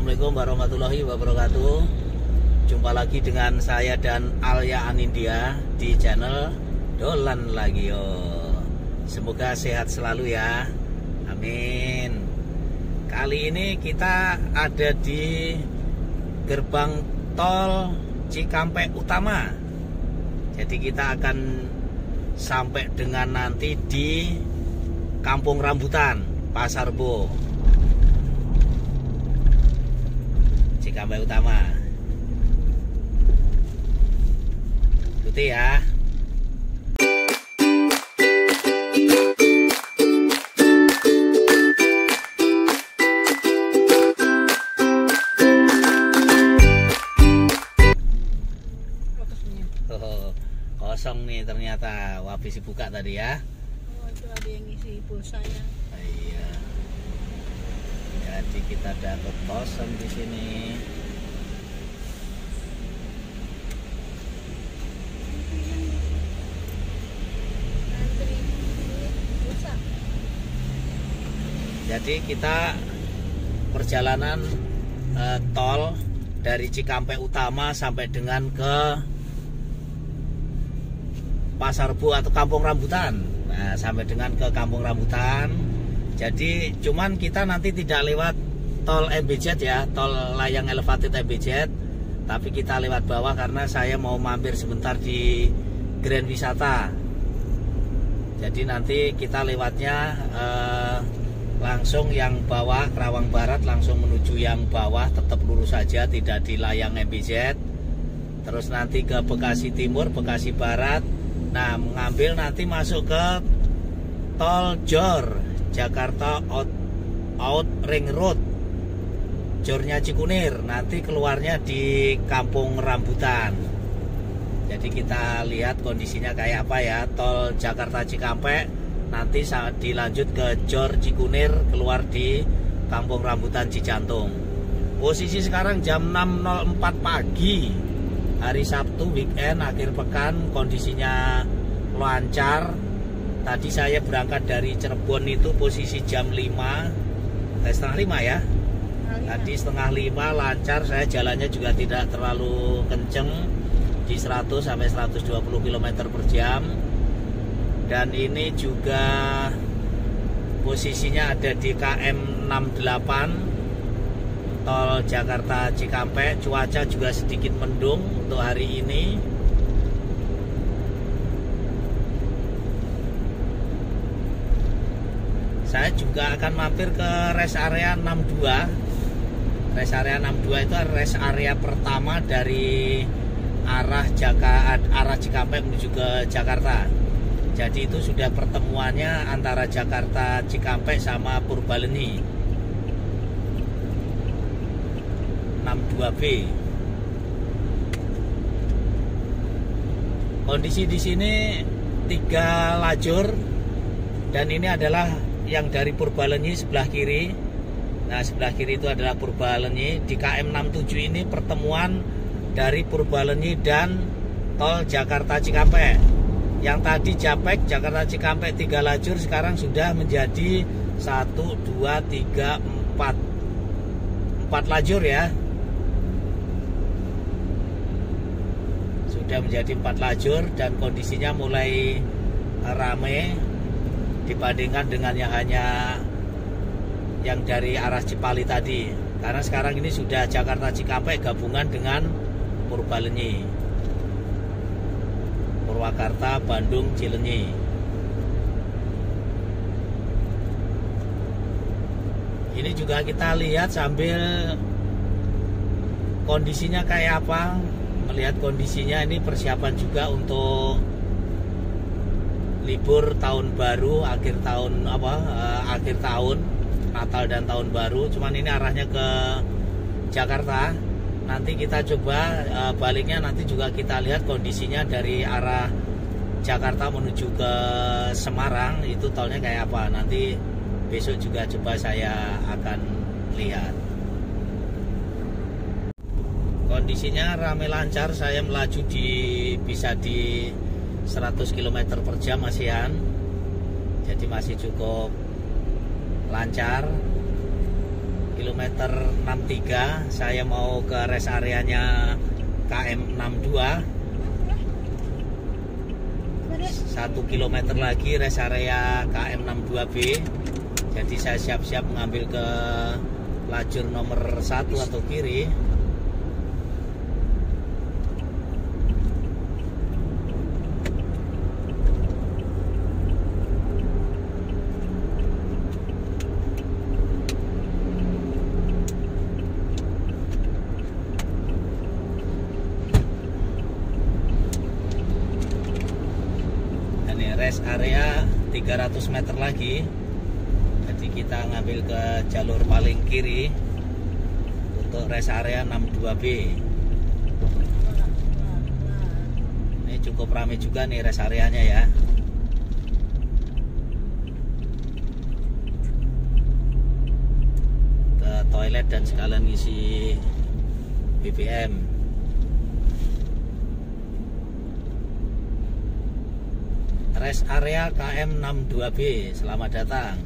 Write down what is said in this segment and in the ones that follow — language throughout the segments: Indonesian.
Assalamualaikum warahmatullahi wabarakatuh. Jumpa lagi dengan saya dan Alia Anindya di channel Dolan Lagi Yo. Semoga sehat selalu ya, amin. Kali ini kita ada di gerbang tol Cikampek Utama. Jadi kita akan sampai dengan nanti di Kampung Rambutan, Pasar Rebo, Cikampek Utama. Ikuti ya. Oh, kosong nih ternyata. Habis dibuka tadi ya. Oh, itu ada yang isi pulsanya. Iya. Jadi kita dapat kosong di sini. Antri pulsa. Jadi kita perjalanan tol dari Cikampek Utama sampai dengan ke Pasar Rebo atau Kampung Rambutan. Nah, sampai dengan ke Kampung Rambutan. Jadi cuman kita nanti tidak lewat tol MBZ ya, tol layang elevated MBZ, tapi kita lewat bawah karena saya mau mampir sebentar di Grand Wisata. Jadi nanti kita lewatnya langsung yang bawah, Kerawang Barat, langsung menuju yang bawah, tetap lurus saja, tidak di layang MBZ. Terus nanti ke Bekasi Timur, Bekasi Barat. Nah, mengambil nanti masuk ke tol JOR, Jakarta Out Ring Road, jornya Cikunir, nanti keluarnya di Kampung Rambutan. Jadi kita lihat kondisinya kayak apa ya. Tol Jakarta Cikampek nanti saat dilanjut ke jor Cikunir, keluar di Kampung Rambutan Cijantung. Posisi sekarang jam 6.04 pagi, hari Sabtu, weekend, akhir pekan. Kondisinya lancar. Tadi saya berangkat dari Cirebon itu posisi jam 5, setengah 5 ya. Tadi setengah 5 lancar, saya jalannya juga tidak terlalu kenceng, di 100 sampai 120 km per jam. Dan ini juga posisinya ada di KM 68 tol Jakarta Cikampek. Cuaca juga sedikit mendung untuk hari ini. Saya juga akan mampir ke rest area 62. Rest area 62 itu rest area pertama dari arah Cikampek menuju ke Jakarta. Jadi itu sudah pertemuannya antara Jakarta Cikampek sama Purbalenyi 62B. Kondisi di sini 3 lajur, dan ini adalah yang dari Purbalenyi sebelah kiri. Nah, sebelah kiri itu adalah Purbalenyi. Di KM 67 ini pertemuan dari Purbalenyi dan tol Jakarta Cikampek. Yang tadi Japek Jakarta Cikampek 3 lajur, sekarang sudah menjadi 1, 2, 3, 4 lajur ya. Sudah menjadi 4 lajur dan kondisinya mulai ramai dibandingkan dengan yang hanya yang dari arah Cipali tadi. Karena sekarang ini sudah Jakarta Cikampek gabungan dengan Purbalenyi, Purwakarta, Bandung, Cilenyi. Ini juga kita lihat sambil kondisinya kayak apa. Melihat kondisinya ini persiapan juga untuk libur tahun baru, akhir tahun Natal dan tahun baru. Cuman ini arahnya ke Jakarta. Nanti kita coba baliknya, nanti juga kita lihat kondisinya dari arah Jakarta menuju ke Semarang, itu tolnya kayak apa. Nanti besok juga coba saya akan lihat. Kondisinya ramai lancar, saya melaju bisa di 100 km per jam masihan. Jadi masih cukup lancar. kilometer 63 saya mau ke rest areanya KM 62. 1 kilometer lagi rest area KM 62B. Jadi saya siap-siap mengambil ke lajur nomor 1 atau kiri. Rest area 300 meter lagi. Jadi kita ngambil ke jalur paling kiri untuk rest area 62B. Ini cukup ramai juga nih rest areanya ya. Ke toilet dan sekalian isi BBM. Rest area KM 62B, selamat datang.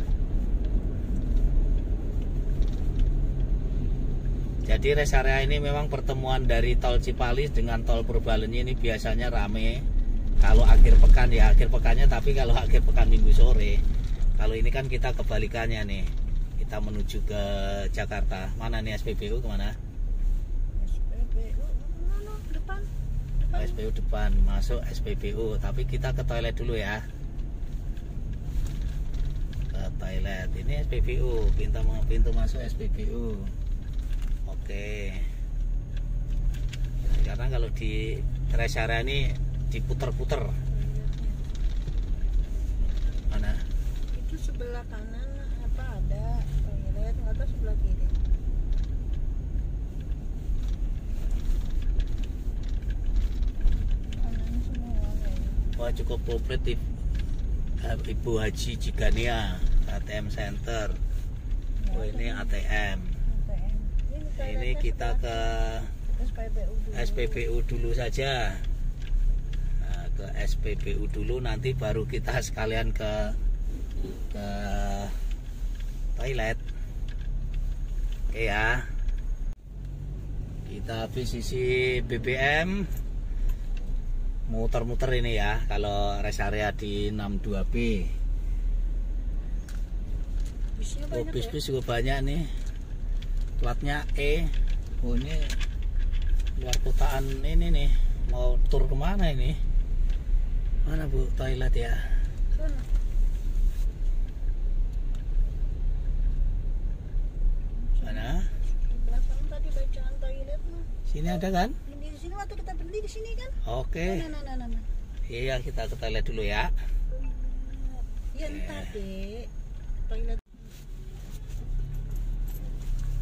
Jadi rest area ini memang pertemuan dari tol Cipali dengan tol Purbalenyi ini biasanya rame. Kalau akhir pekan ya akhir pekannya, tapi kalau akhir pekan minggu sore. Kalau ini kan kita kebalikannya nih. Kita menuju ke Jakarta. Mana nih SPBU kemana? SPBU depan, masuk SPBU, tapi kita ke toilet dulu ya. Ke toilet. Ini SPBU, pintu masuk SPBU. Oke. Karena kalau di rest area ini diputer-puter. Mana? Itu sebelah kanan apa ada toilet, nggak tahu sebelah kiri. Wah, cukup komplit Ibu Haji Jigania ATM Center. Oh, ini ATM. Ini kita ke SPBU dulu saja. Nah, ke SPBU dulu, nanti baru kita sekalian ke toilet. Oke ya. Kita habis isi BBM. Muter-muter ini ya kalau rest area di 62B. Bis-bis juga banyak nih. Platnya E. Oh, ini luar kotaan ini nih. Mau tur kemana ini? Mana Bu toilet ya? Mana? Tadi bacaan toilet. Sini ada kan? Di sini waktu kita berhenti di sini kan? Oke. Nah. Iya, kita ke toilet dulu ya. Iya, entar deh. Toilet.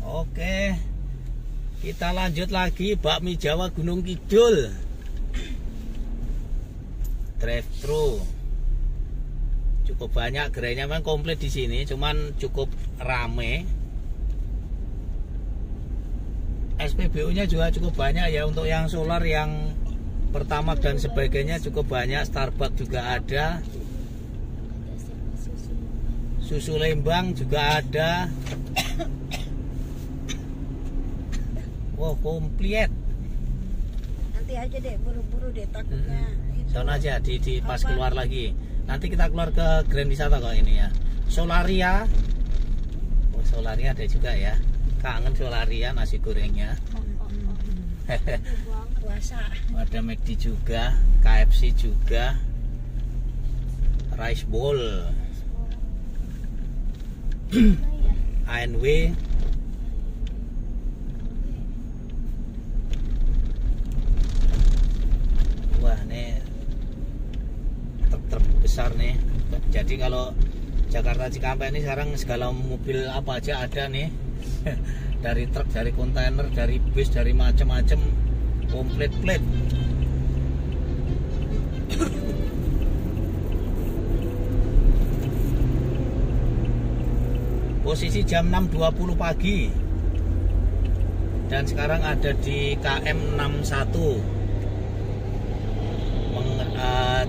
Oke. Kita lanjut lagi bakmi Jawa Gunung Kidul. Drive thru. Cukup banyak, gerainya memang komplit di sini, cuman cukup rame. SPBU-nya juga cukup banyak ya, untuk yang solar, yang Pertamax dan sebagainya cukup banyak. Starbucks juga ada. Susu Lembang juga ada. Wow, komplit. Nanti aja deh, buru-buru deh takutnya. Sana aja di pas keluar lagi. Nanti kita keluar ke Grand Wisata kok ini ya. Solaria. Oh, Solaria ada juga ya. Kangen Solaria nasi gorengnya. Puasa. Ada McD juga, KFC juga, Rice Bowl, ANW. Wah, ini truk-truk besar nih. Jadi kalau Jakarta Cikampek ini sekarang segala mobil apa aja ada nih. Dari truk, dari kontainer, dari bis, dari macam-macam, komplit. Posisi jam 6.20 pagi. Dan sekarang ada di KM 61.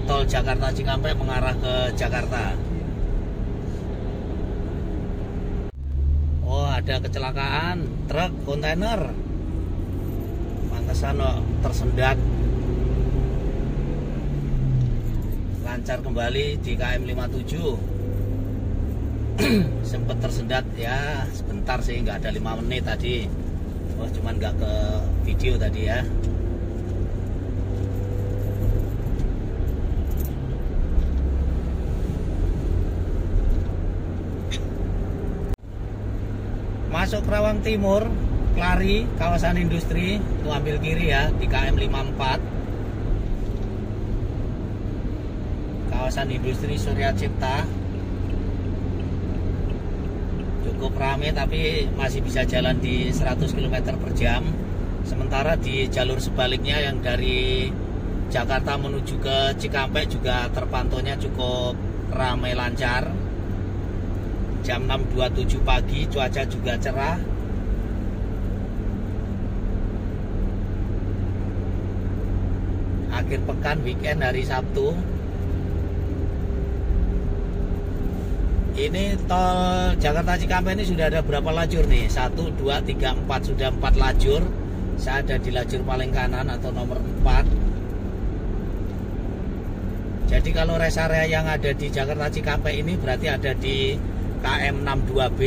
Tol Jakarta Cikampek mengarah ke Jakarta. Oh, ada kecelakaan truk kontainer. Pantesan tersendat. Lancar kembali di KM 57. Sempet tersendat ya sebentar sih, nggak ada 5 menit tadi. Oh, cuman nggak ke video tadi ya. Masuk Kerawang Timur, Klari, kawasan industri, itu ambil kiri ya di KM 54. Kawasan industri Surya Cipta. Cukup rame tapi masih bisa jalan di 100 km per jam. Sementara di jalur sebaliknya yang dari Jakarta menuju ke Cikampek juga terpantaunya cukup ramai lancar. Jam 6.27 pagi, cuaca juga cerah. Akhir pekan, weekend, hari Sabtu. Ini tol Jakarta Cikampek ini sudah ada berapa lajur nih? 1, 2, 3, 4. Sudah 4 lajur. Saya ada di lajur paling kanan atau nomor 4. Jadi kalau rest area yang ada di Jakarta Cikampek ini berarti ada di KM 62B,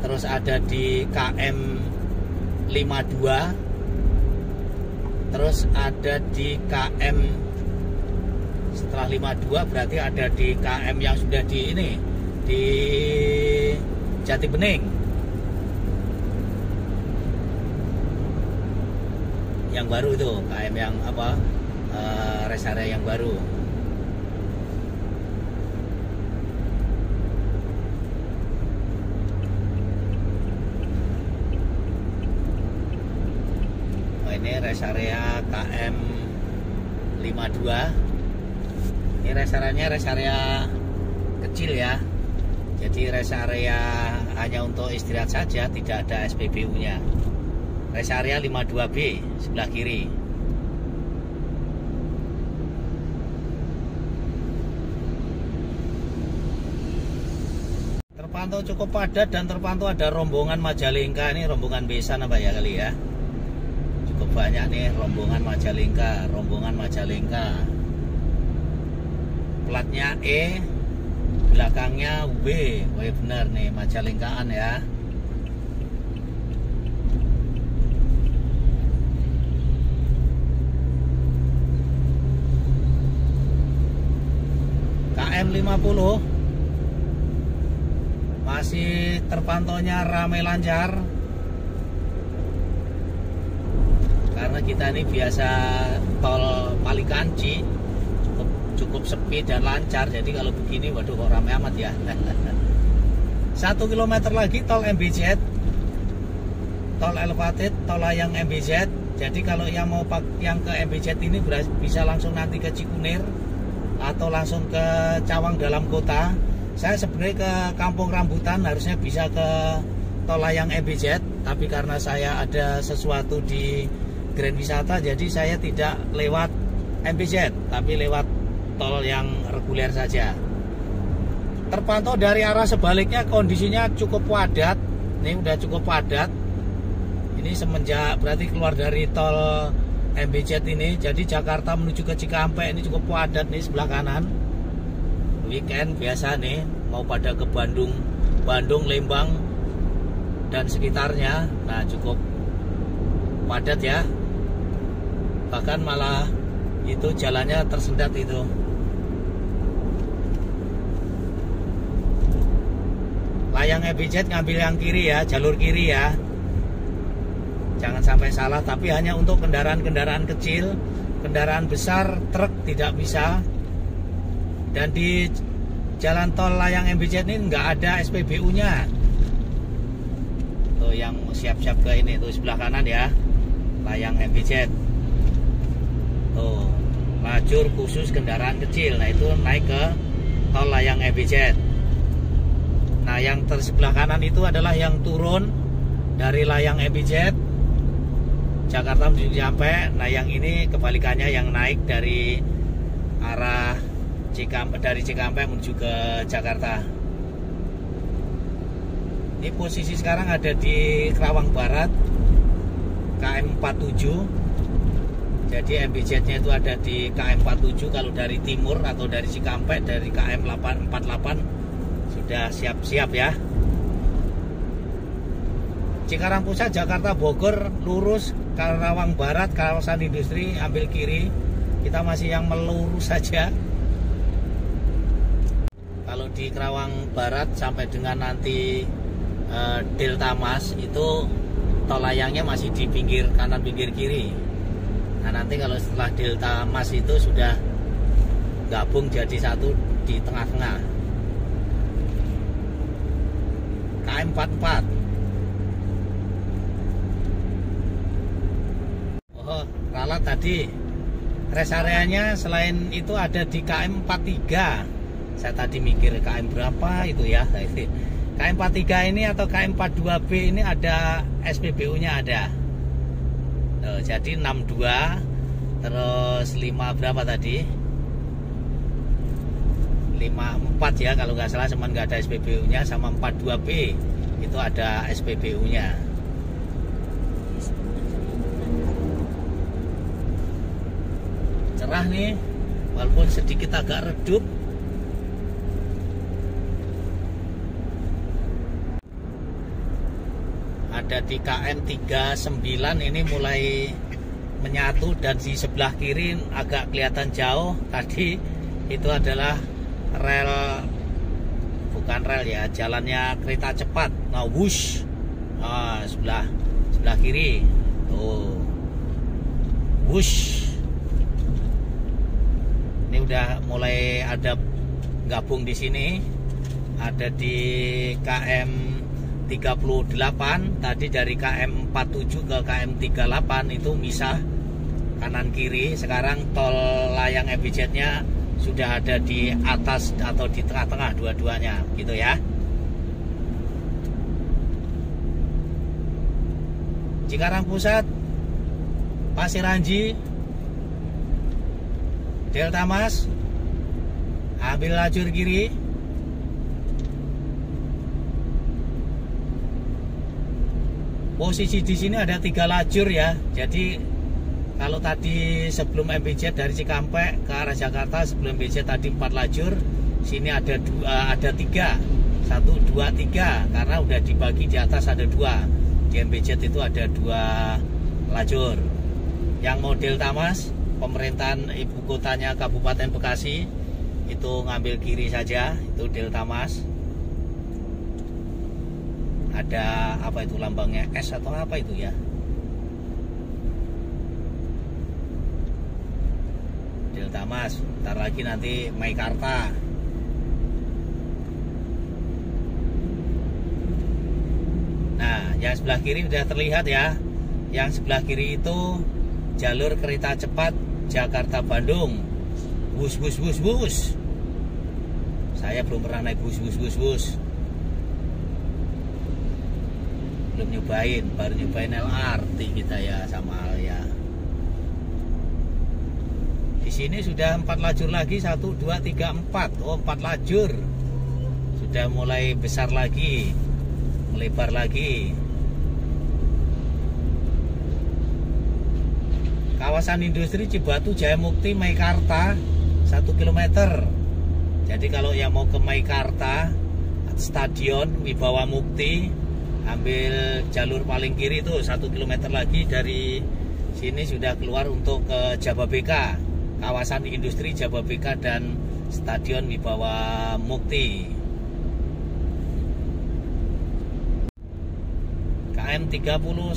terus ada di KM 52, terus ada di KM setelah 52 berarti ada di KM yang sudah di ini di Jati Bening, yang baru itu KM yang apa, rest area yang baru. Ini rest area KM 52. Ini rest area kecil ya. Jadi rest area hanya untuk istirahat saja, tidak ada SPBU-nya. Rest area 52B sebelah kiri. Terpantau cukup padat dan terpantau ada rombongan Majalengka. Ini rombongan besan apa ya kali ya? Cukup banyak nih rombongan Majalengka. Platnya E, belakangnya W. Wah, bener nih, Majalengkaan ya. KM 50 masih terpantaunya ramai lancar. Karena kita ini biasa tol Palikanci cukup sepi dan lancar. Jadi kalau begini waduh kok ramai amat ya. 1 km lagi tol MBZ, tol elevated, tol layang MBZ. Jadi kalau yang mau yang ke MBZ ini bisa langsung nanti ke Cikunir atau langsung ke Cawang dalam kota. Saya sebenarnya ke Kampung Rambutan harusnya bisa ke tol layang MBZ, tapi karena saya ada sesuatu di Grand Wisata, jadi saya tidak lewat MBZ, tapi lewat tol yang reguler saja. Terpantau dari arah sebaliknya kondisinya cukup padat. Ini udah cukup padat. Ini semenjak berarti keluar dari tol MBZ ini, jadi Jakarta menuju ke Cikampek ini cukup padat nih sebelah kanan. Weekend biasa nih, mau pada ke Bandung, Lembang dan sekitarnya. Nah, cukup padat ya. Bahkan malah itu jalannya tersendat itu. Layang MBZ ngambil yang kiri ya, jalur kiri ya. Jangan sampai salah, tapi hanya untuk kendaraan-kendaraan kecil. Kendaraan besar, truk tidak bisa. Dan di jalan tol layang MBZ ini nggak ada SPBU-nya. Tuh yang siap-siap ke ini tuh sebelah kanan ya, layang MBZ. Tuh, lajur khusus kendaraan kecil. Nah, itu naik ke tol layang MBZ. Nah, yang tersebelah kanan itu adalah yang turun dari layang MBZ Jakarta menuju Cikampek. Nah, yang ini kebalikannya, yang naik dari arah Cikampek, dari Cikampek menuju ke Jakarta. Ini posisi sekarang ada di Kerawang Barat, KM 47. Jadi MBZ-nya itu ada di KM 47. Kalau dari timur atau dari Cikampek, dari KM 848 sudah siap-siap ya. Cikarang Pusat, Jakarta, Bogor, lurus Kerawang Barat, kawasan industri, ambil kiri. Kita masih yang melurus saja. Kalau di Kerawang Barat sampai dengan nanti Delta Mas itu tol layangnya masih di pinggir kanan, pinggir kiri. Nah nanti kalau setelah Delta Mas itu sudah gabung jadi satu di tengah-tengah. KM 44. Oh, ralat tadi. Rest areanya selain itu ada di KM 43. Saya tadi mikir KM berapa itu ya. KM 43 ini atau KM 42B ini ada SPBU-nya ada. Jadi 62 terus 5 berapa tadi? 54 ya kalau nggak salah, cuman nggak ada SPBU-nya, sama 42B itu ada SPBU-nya. Cerah nih, walaupun sedikit agak redup. Ada di KM 39 ini mulai menyatu, dan di sebelah kiri agak kelihatan jauh. Tadi itu adalah rel, bukan rel ya, jalannya kereta cepat. Nah, wush. Nah, sebelah kiri. Tuh. Wush. Ini udah mulai ada gabung di sini. Ada di KM 38, tadi dari KM 47 ke KM 38 itu misah kanan kiri. Sekarang tol layang MBZ-nya sudah ada di atas atau di tengah-tengah dua-duanya gitu ya. Cikarang Pusat, Pasir Anji, Delta Mas, ambil lajur kiri. Posisi di sini ada 3 lajur ya. Jadi kalau tadi sebelum MBZ dari Cikampek ke arah Jakarta, sebelum MBZ tadi 4 lajur, sini ada 3. 1, 2, 3 karena udah dibagi, di atas ada 2. Di MBZ itu ada 2 lajur. Yang model Tamas, pemerintahan ibu kotanya Kabupaten Bekasi, itu ngambil kiri saja, itu Delta Mas. Ada apa itu lambangnya, S atau apa itu ya? Delta Mas. Ntar lagi nanti Meikarta. Nah, yang sebelah kiri sudah terlihat ya. Yang sebelah kiri itu jalur kereta cepat Jakarta Bandung. Bus. Saya belum pernah naik bus. Belum nyobain, baru nyobain LRT kita ya sama Alia. Di sini sudah 4 lajur lagi, 1, 2, 3, 4. Oh, 4 lajur. Sudah mulai besar lagi, melebar lagi. Kawasan industri Cibatu Jayamukti Meikarta 1 km. Jadi kalau yang mau ke Meikarta, Stadion Wibawa Mukti, ambil jalur paling kiri itu 1 km lagi. Dari sini sudah keluar untuk ke Jababeka, kawasan industri Jababeka dan Stadion Wibawa Mukti. KM 31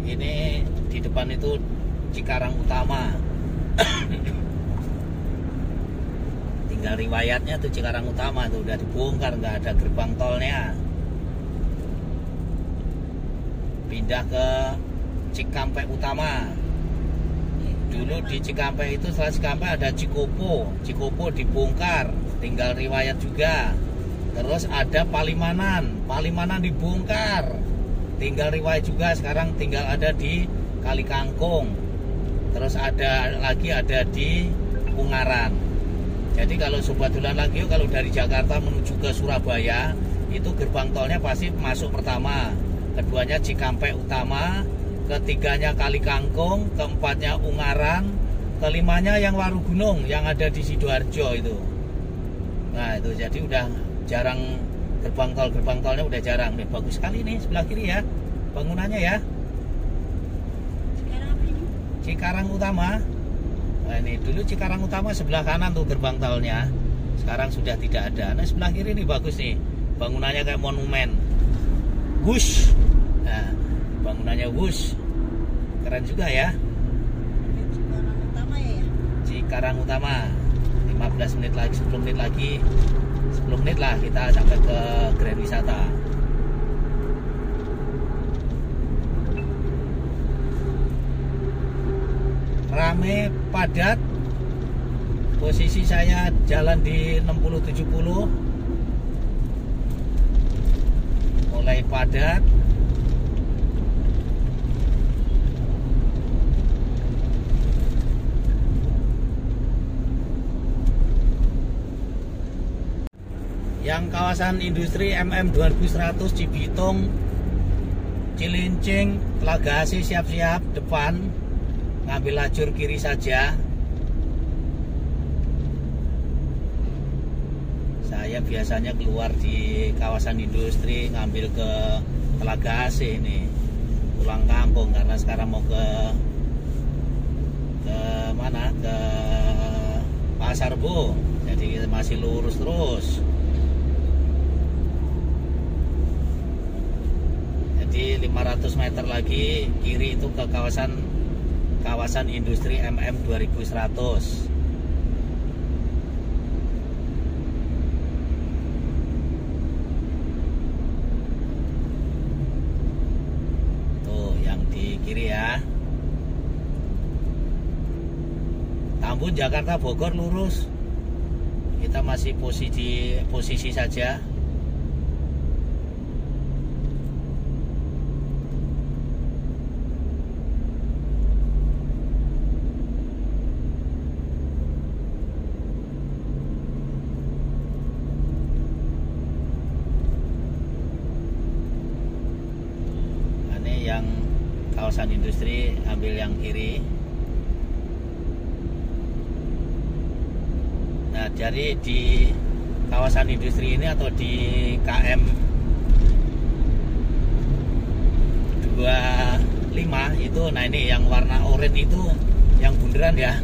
ini di depan itu Cikarang Utama. Tinggal riwayatnya tuh Cikarang Utama tuh udah dibongkar, nggak ada gerbang tolnya. Pindah ke Cikampek Utama. Dulu di Cikampek itu, setelah Cikampek ada Cikopo dibongkar, tinggal riwayat juga. Terus ada Palimanan dibongkar, tinggal riwayat juga. Sekarang tinggal ada di Kali Kangkung. Terus ada di Ungaran. Jadi kalau sobat dolan lagi, kalau dari Jakarta menuju ke Surabaya itu gerbang tolnya pasti masuk pertama, keduanya Cikampek Utama, ketiganya Kali Kangkung, keempatnya Ungaran, kelimanya yang Warugunung yang ada di Sidoarjo itu. Nah itu jadi udah jarang gerbang tolnya udah jarang. Nih bagus sekali nih sebelah kiri ya bangunannya ya. Sekarang apa ini? Cikarang Utama. Nah ini dulu Cikarang Utama sebelah kanan tuh gerbang tolnya. Sekarang sudah tidak ada. Nah sebelah kiri nih bagus nih. Bangunannya kayak monumen. Wush. Nah, bangunannya wush. Keren juga ya. Cikarang Utama ya? Cikarang Utama. 15 menit lagi, 10 menit lagi. 10 menit lah kita sampai ke Grand Wisata. Rame, padat. Posisi saya jalan di 60-70. Mulai padat. Yang kawasan industri MM 2100 Cibitung, Cilincing, Telaga Asih siap-siap depan, ngambil lajur kiri saja. Saya biasanya keluar di kawasan industri ngambil ke Telaga Asih ini, pulang kampung karena sekarang mau ke mana, ke Pasar Bo, jadi masih lurus terus. Jadi 500 meter lagi kiri itu ke kawasan industri MM 2100. Tuh yang di kiri ya. Tambun Jakarta Bogor lurus. Kita masih posisi saja. Yang kawasan industri ambil yang kiri. Nah jadi di kawasan industri ini atau di KM 25 itu, nah ini yang warna oranye itu yang bundaran ya.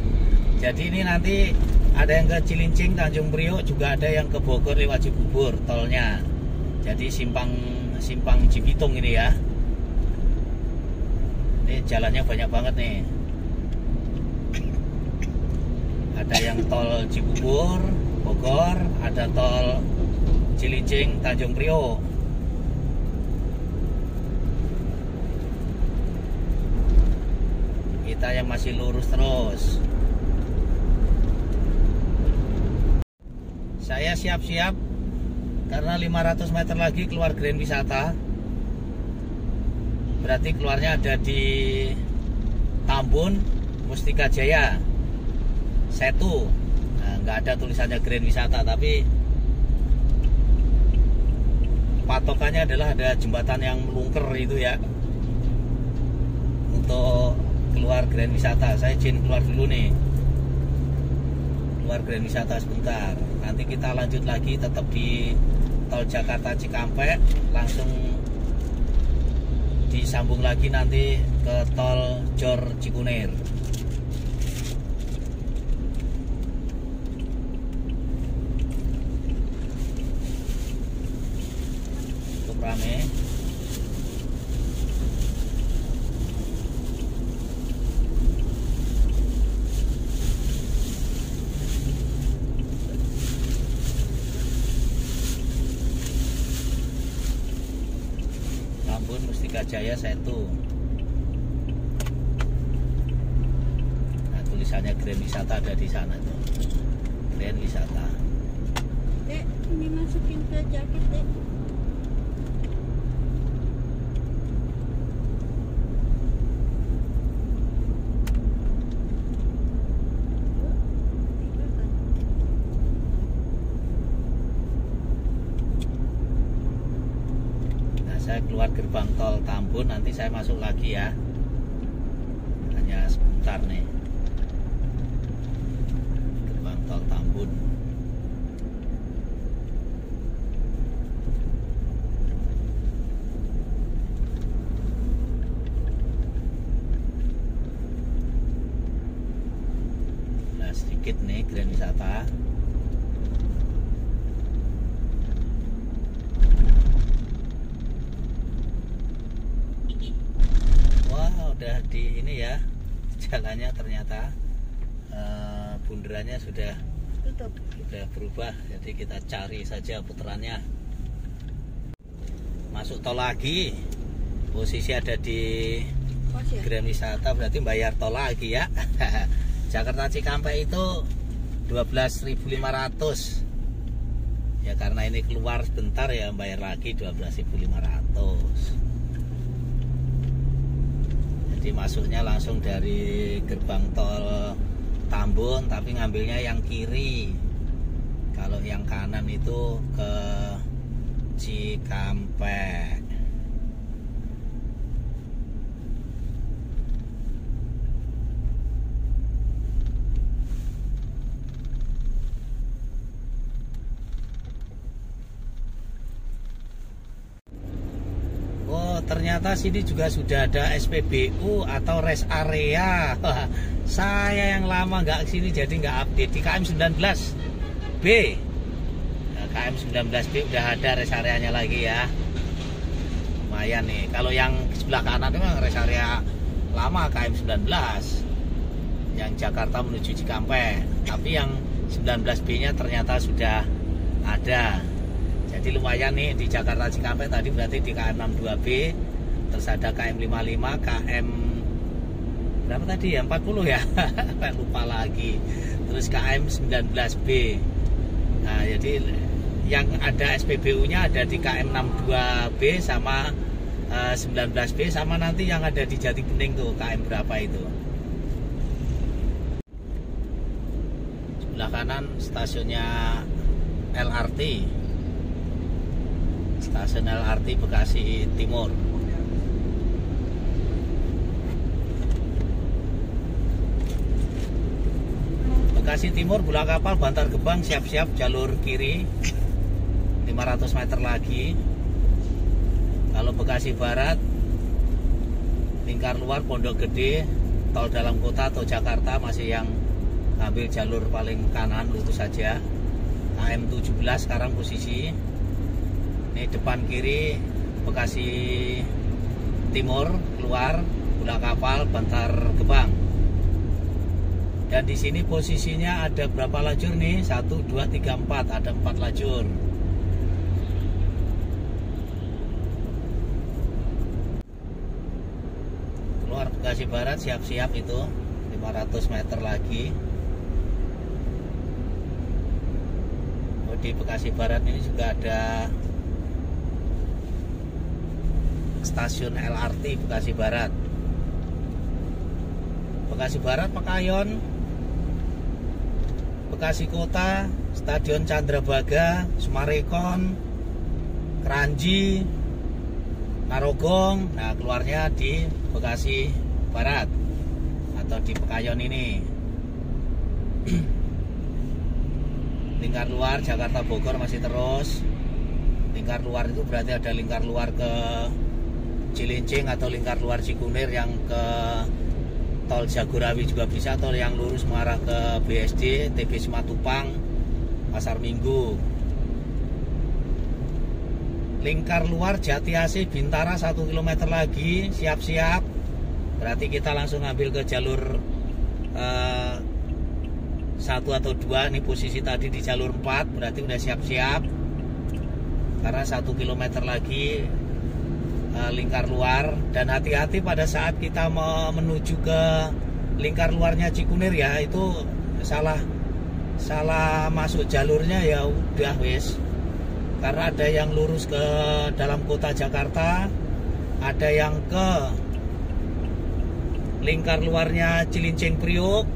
Jadi ini nanti ada yang ke Cilincing, Tanjung Priok, juga ada yang ke Bogor lewat Cibubur tolnya. Jadi simpang Cibitung ini ya. Ini jalannya banyak banget nih. Ada yang tol Cibubur, Bogor, ada tol Cilincing, Tanjung Priok. Kita yang masih lurus terus. Saya siap-siap karena 500 meter lagi keluar Grand Wisata. Berarti keluarnya ada di Tambun, Mustika Jaya, Setu. Nah, nggak ada tulisannya Grand Wisata, tapi patokannya adalah ada jembatan yang melungker itu ya, untuk keluar Grand Wisata. Saya izin keluar dulu nih, keluar Grand Wisata sebentar. Nanti kita lanjut lagi tetap di tol Jakarta Cikampek, langsung disambung lagi nanti ke tol Jor Cikunir. Cukup rame. Tambun Mustika Jaya Setu. Nah, tulisannya Grand Wisata ada di sana tuh. Grand Wisata. Dek, ini masukin ke jaket, Dek. keluar gerbang tol Tambun, nanti saya masuk lagi ya, hanya sebentar nih, gerbang tol Tambun. Nah sedikit nih Grand Wisata. Udah di ini ya, jalannya ternyata bundarannya sudah berubah, jadi kita cari saja puterannya. Masuk tol lagi, posisi ada di Grand Wisata, berarti bayar tol lagi ya. Jakarta Cikampek itu 12.500 ya, karena ini keluar sebentar ya bayar lagi 12.500. Jadi masuknya langsung dari gerbang tol Tambun, tapi ngambilnya yang kiri. Kalau yang kanan itu ke Cikampek. Ternyata sini juga sudah ada SPBU atau rest area. Saya yang lama nggak kesini jadi nggak update. Di KM 19B, nah, KM 19B udah ada rest areanya lagi ya. Lumayan nih. Kalau yang sebelah kanan itu memang rest area lama KM 19 yang Jakarta menuju Cikampek. Tapi yang 19B-nya ternyata sudah ada. Jadi lumayan nih di Jakarta Cikampek tadi, berarti di KM 62B, terus ada KM 55, KM berapa tadi ya? 40 ya? Lupa lagi. Terus KM 19B. Nah, jadi yang ada SPBU-nya ada di KM 62B sama 19B, sama nanti yang ada di Jati Bening tuh KM berapa itu. Sebelah kanan stasiunnya LRT. Stasiun LRT Bekasi Timur. Bekasi Timur, Bola Kapal, Bantar Gebang, siap-siap jalur kiri 500 meter lagi. Kalau Bekasi Barat, lingkar luar Pondok Gede, tol dalam kota atau Jakarta masih yang ambil jalur paling kanan lurus saja. KM 17 sekarang posisi ini depan kiri Bekasi Timur keluar Bola Kapal, Bantar Gebang. Dan di sini posisinya ada berapa lajur nih? 1, 2, 3, 4. Ada 4 lajur. Keluar Bekasi Barat siap-siap itu 500 meter lagi. Oh, di Bekasi Barat ini juga ada stasiun LRT Bekasi Barat. Bekasi Barat, Pekayon, Bekasi Kota, Stadion Candrabaga, Sumarekon, Kranji, Narogong. Nah, keluarnya di Bekasi Barat atau di Pekayon ini. Lingkar luar Jakarta Bogor masih terus. Lingkar luar itu berarti ada lingkar luar ke Cilincing atau lingkar luar Cikunir yang ke tol Jagorawi juga bisa, atau yang lurus mengarah ke BSD, TB Simatupang, Pasar Minggu. Lingkar luar Jati Asih Bintara 1 km lagi, siap-siap. Berarti kita langsung ambil ke jalur 1 atau 2. Ini posisi tadi di jalur 4, berarti udah siap-siap. Karena 1 km lagi lingkar luar. Dan hati-hati pada saat kita mau menuju ke lingkar luarnya Cikunir ya, itu salah masuk jalurnya ya udah wes. Karena ada yang lurus ke dalam kota Jakarta, ada yang ke lingkar luarnya Cilincing Priok,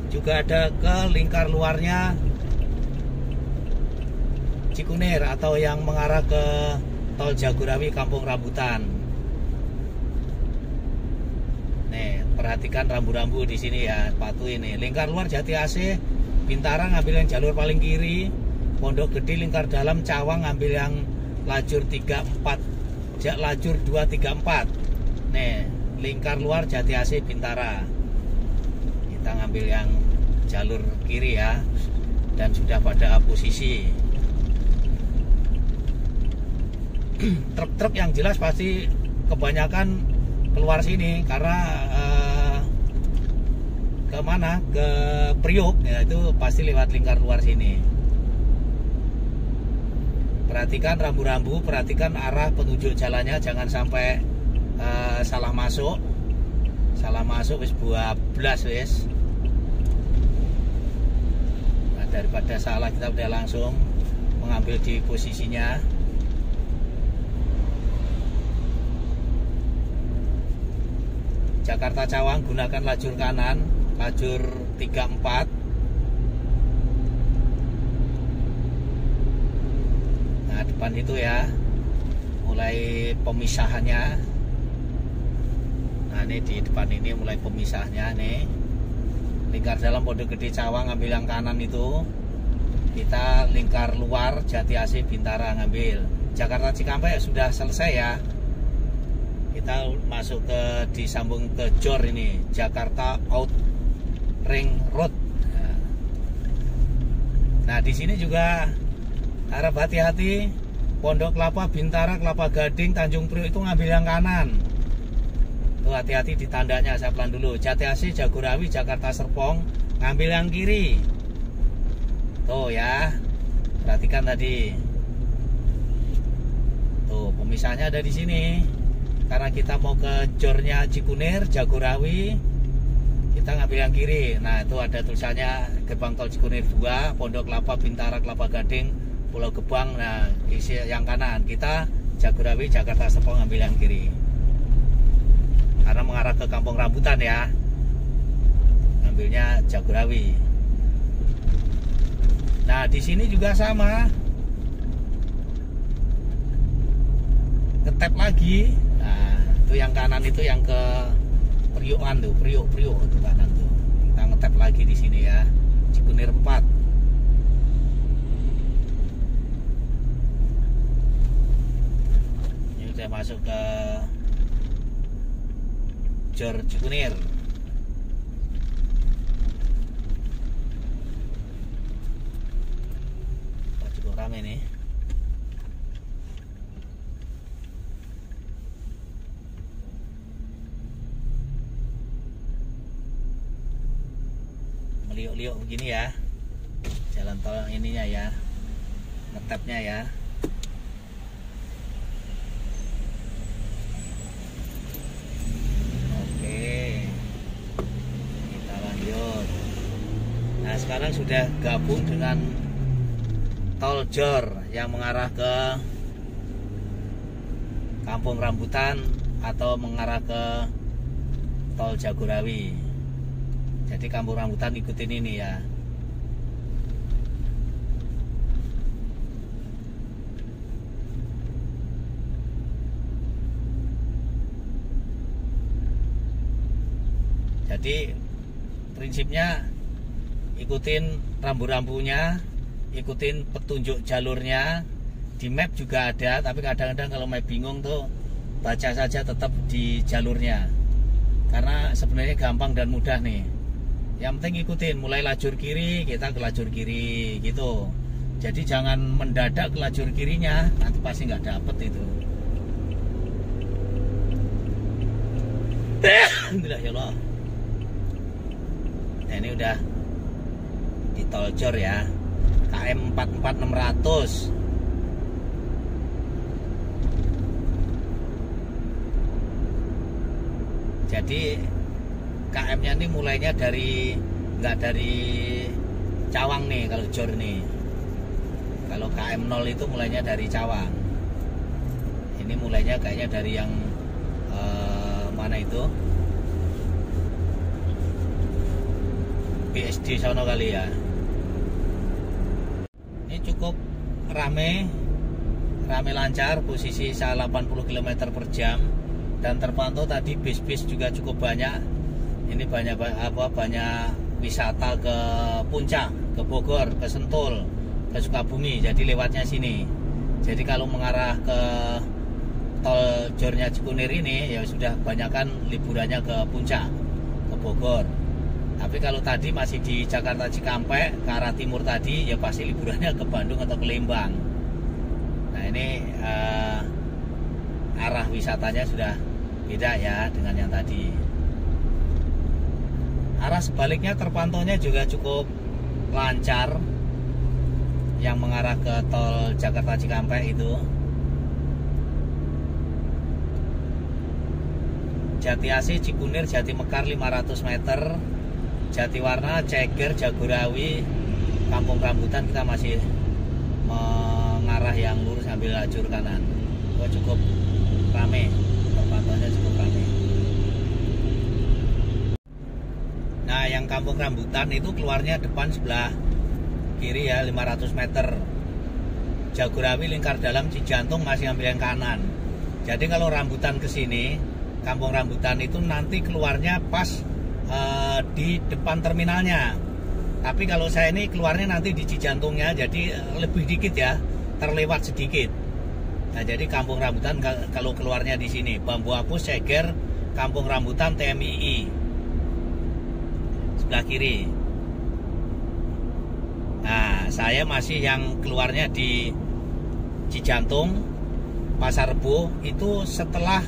juga ada ke lingkar luarnya Cikunir atau yang mengarah ke Tol Jagorawi Kampung Rambutan. Nih, perhatikan rambu-rambu di sini ya, patuhi ini. Lingkar luar Jati AC, Bintara ngambil yang jalur paling kiri. Pondok Gede lingkar dalam Cawang ngambil yang lajur 34, lajur 234. Nih, lingkar luar Jati AC Bintara. Kita ngambil yang jalur kiri ya, dan sudah pada posisi. Truk-truk yang jelas pasti kebanyakan keluar sini karena ke mana? Ke Priok ya, itu pasti lewat lingkar luar sini. Perhatikan rambu-rambu, perhatikan arah penunjuk jalannya, jangan sampai salah masuk. Salah masuk wis buah blas wis. Nah, daripada salah kita udah langsung mengambil di posisinya. Jakarta Cawang gunakan lajur kanan, lajur 34. Nah, depan itu ya, mulai pemisahannya. Nah, ini di depan ini mulai pemisahnya nih. Lingkar dalam Pondok Gede Cawang ngambil yang kanan itu. Kita lingkar luar Jati AC Bintara ngambil. Jakarta Cikampek sudah selesai ya. Kita masuk ke disambung ke JOR ini, Jakarta Out Ring Road. Nah, di sini juga harap hati-hati. Pondok Kelapa, Bintara, Kelapa Gading, Tanjung Priok itu ngambil yang kanan. Tuh hati-hati di tandanya, saya pelan dulu. Jati AC Jagorawi Jakarta Serpong ngambil yang kiri. Tuh ya, perhatikan tadi. Tuh pemisahnya ada di sini. Karena kita mau ke JOR-nya Cikunir, Jagorawi, kita ngambil yang kiri. Nah, itu ada tulisannya gerbang tol Cikunir 2, Pondok Kelapa, Bintara, Kelapa Gading, Pulau Gebang. Nah, isi yang kanan. Kita Jagorawi, Jakarta Serpong ngambil yang kiri. Karena mengarah ke Kampung Rambutan ya. Ngambilnya Jagorawi. Nah, di sini juga sama. Ngetap lagi. Nah, itu yang kanan itu yang ke Priokan tuh, Priok itu kanan tuh. Kita ngetap lagi di sini ya. Cikunir 4. Ini udah masuk ke JOR Cikunir. Cukup rame nih. Meliuk-liuk begini ya, jalan tol ininya ya, ngetapnya ya. Oke, kita lanjut. Nah, sekarang sudah gabung dengan tol JOR yang mengarah ke Kampung Rambutan atau mengarah ke tol Jagorawi. Jadi Kampung Rambutan ikutin ini ya. Jadi prinsipnya ikutin rambu-rambunya, ikutin petunjuk jalurnya. Di map juga ada, tapi kadang-kadang kalau map bingung tuh baca saja tetap di jalurnya. Karena sebenarnya gampang dan mudah nih. Yang penting ikutin, mulai lajur kiri kita ke lajur kiri gitu. Jadi jangan mendadak ke lajur kirinya, nanti pasti nggak dapet itu. Alhamdulillah ya Allah. Nah, ini udah di tol JOR ya, KM 44600. Jadi KM-nya ini mulainya dari nggak dari Cawang nih kalau JOR nih. Kalau KM 0 itu mulainya dari Cawang. Ini mulainya kayaknya dari yang mana itu? BSD sono kali ya. Ini cukup rame rame lancar, posisi 80 km per jam, dan terpantau tadi bis-bis juga cukup banyak. Ini banyak wisata ke Puncak, ke Bogor, ke Sentul, ke Sukabumi, jadi lewatnya sini. Jadi kalau mengarah ke tol Jornya Cikunir ini ya sudah kebanyakan liburannya ke Puncak, ke Bogor. Tapi kalau tadi masih di Jakarta Cikampek ke arah timur tadi ya pasti liburannya ke Bandung atau ke Lembang. Nah ini arah wisatanya sudah beda ya dengan yang tadi. Arah sebaliknya terpantaunya juga cukup lancar, yang mengarah ke tol Jakarta Cikampek itu. Jatiasi, Cikunir, Jati Mekar 500 meter, Jatiwarna, Ceger, Jagorawi, Kampung Rambutan kita masih mengarah yang lurus ambil lajur kanan. Cukup rame, terpantaunya cukup rame. Nah yang Kampung Rambutan itu keluarnya depan sebelah kiri ya, 500 meter. Jagorawi lingkar dalam Cijantung masih ambil yang kanan. Jadi kalau Rambutan ke sini, Kampung Rambutan itu nanti keluarnya pas di depan terminalnya. Tapi kalau saya ini keluarnya nanti di Cijantungnya, jadi lebih dikit ya, terlewat sedikit. Nah jadi Kampung Rambutan kalau keluarnya di sini, Bambu Apus, Ceger, Kampung Rambutan, TMII sebelah kiri. Nah saya masih yang keluarnya di Cijantung, Pasar Rebo itu setelah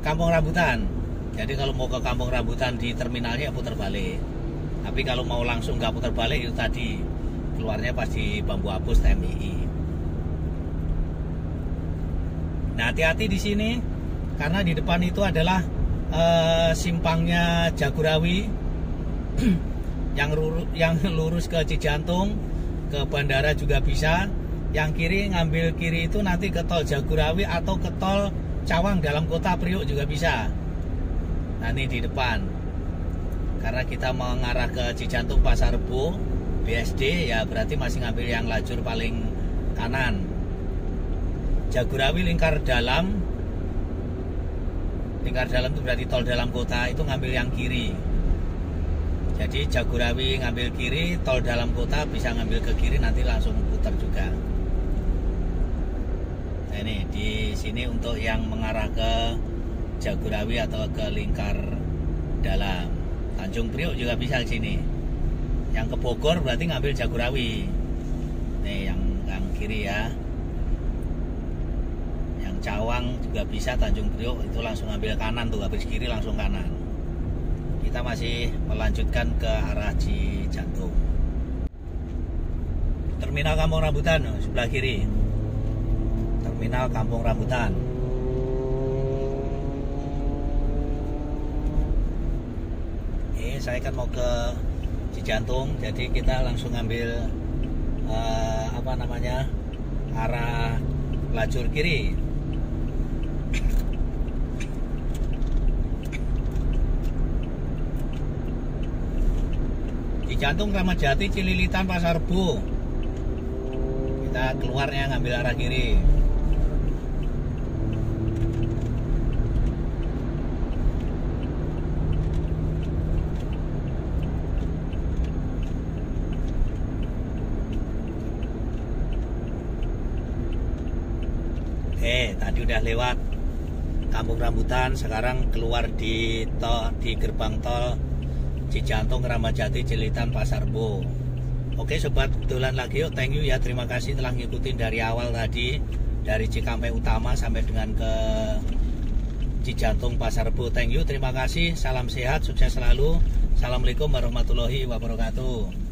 Kampung Rambutan. Jadi kalau mau ke Kampung Rambutan di terminalnya putar balik. Tapi kalau mau langsung nggak putar balik itu tadi keluarnya pas di Bambu Apus TMII. Nah hati-hati di sini karena di depan itu adalah simpangnya Jagorawi yang lurus ke Cijantung, ke bandara juga bisa. Yang kiri ngambil kiri itu nanti ke tol Jagorawi atau ke tol Cawang dalam kota Priok juga bisa. Nah ini di depan. Karena kita mengarah ke Cijantung Pasar Rebo BSD ya berarti masih ngambil yang lajur paling kanan. Jagorawi lingkar dalam. Lingkar dalam itu berarti tol dalam kota, itu ngambil yang kiri. Jadi Jagorawi ngambil kiri, tol dalam kota bisa ngambil ke kiri nanti langsung putar juga. Nah ini di sini untuk yang mengarah ke Jagorawi atau ke lingkar dalam. Tanjung Priok juga bisa di sini. Yang ke Bogor berarti ngambil Jagorawi. Nih yang kiri ya. Yang Cawang juga bisa, Tanjung Priok itu langsung ngambil kanan tuh, habis kiri langsung kanan. Kita masih melanjutkan ke arah Cijantung. Terminal Kampung Rambutan sebelah kiri. Terminal Kampung Rambutan. Saya kan mau ke Cijantung, jadi kita langsung ambil arah lajur kiri. Cijantung, Kramat Jati, Cililitan, Pasar Rebo. Kita keluarnya ngambil arah kiri. Oke, tadi udah lewat Kampung Rambutan, sekarang keluar di gerbang tol Cijantung, Kramat Jati, Cililitan, Pasar Rebo. Oke sobat, dolan lagi yuk, thank you ya, terima kasih telah ngikutin dari awal tadi, dari Cikampek Utama sampai dengan ke Cijantung, Pasar Rebo. Thank you, terima kasih, salam sehat, sukses selalu. Assalamualaikum warahmatullahi wabarakatuh.